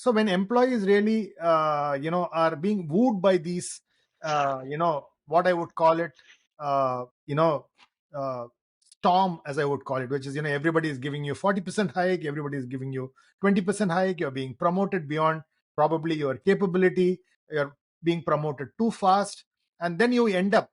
So when employees really, are being wooed by these, what I would call it, uh, you know, uh, storm, as I would call it, which is, everybody is giving you 40% hike, everybody is giving you 20% hike, you're being promoted beyond probably your capability, you're being promoted too fast, and then you end up,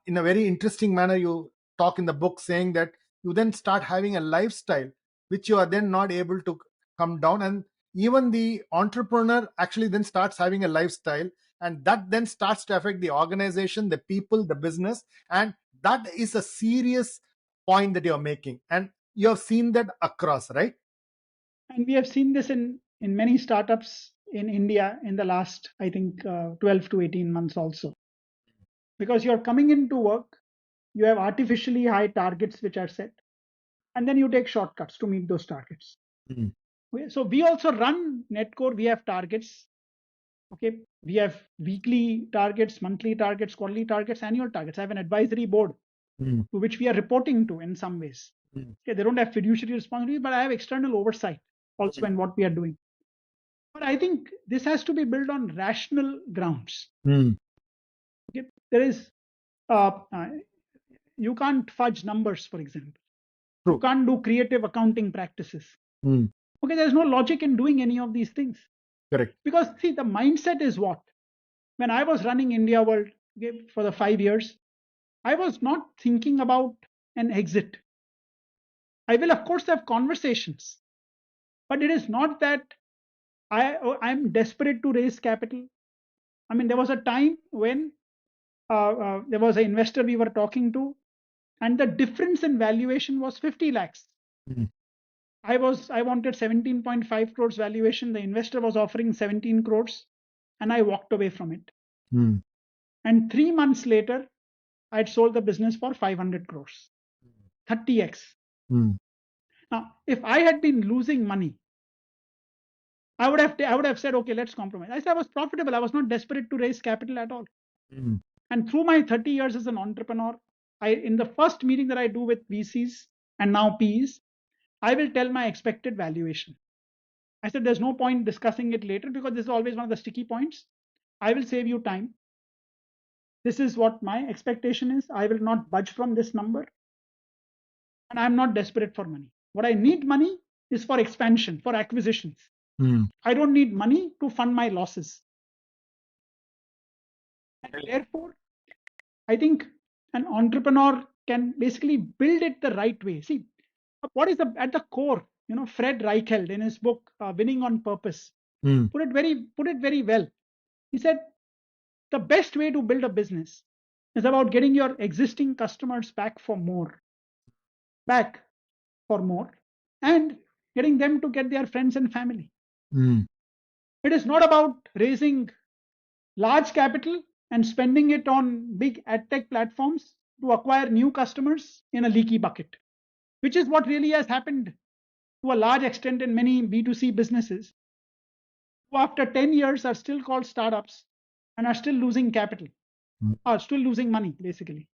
in a very interesting manner, you talk in the book saying that you then start having a lifestyle which you are then not able to come down, and even the entrepreneur actually then starts having a lifestyle, and that then starts to affect the organization, the people, the business. And that is a serious point that you're making, and you have seen that across, right? And we have seen this in many startups in India in the last, I think, 12 to 18 months also. Because you're coming into work, you have artificially high targets which are set, and then you take shortcuts to meet those targets. Mm. So we also run Netcore. We have targets. Okay, we have weekly targets, monthly targets, quarterly targets, annual targets. I have an advisory board Mm. to which we are reporting to in some ways. Mm. Okay, they don't have fiduciary responsibility, but I have external oversight also in what we are doing. But I think this has to be built on rational grounds. Mm. Okay, there is you can't fudge numbers, for example. You True. can't do creative accounting practices. Mm. Okay, there's no logic in doing any of these things. Correct. Because see, the mindset is what? When I was running India World, okay, for the 5 years, I was not thinking about an exit. I will, of course, have conversations, but it is not that I'm desperate to raise capital. I mean, there was a time when there was an investor we were talking to, and the difference in valuation was 50 lakhs. Mm. I wanted 17.5 crores valuation. The investor was offering 17 crores, and I walked away from it. Mm. And 3 months later, I'd sold the business for 500 crores, 30x. Mm. Now, if I had been losing money, I would have said, okay, let's compromise. I said I was profitable. I was not desperate to raise capital at all. Mm. And through my 30 years as an entrepreneur, in the first meeting that I do with VCs and now PEs, I will tell my expected valuation. I said, there's no point discussing it later because this is always one of the sticky points. I will save you time. This is what my expectation is. I will not budge from this number. And I'm not desperate for money. What I need money is for expansion, for acquisitions. Mm. I don't need money to fund my losses. And therefore, I think an entrepreneur can basically build it the right way. See, what is at the core? Fred Reichheld in his book Winning on Purpose Mm. put it very well. He said the best way to build a business is about getting your existing customers back for more, and getting them to get their friends and family. Mm. It is not about raising large capital and spending it on big ad tech platforms to acquire new customers in a leaky bucket, which is what really has happened to a large extent in many B2C businesses who after 10 years are still called startups and are still losing capital, Mm. are still losing money, basically.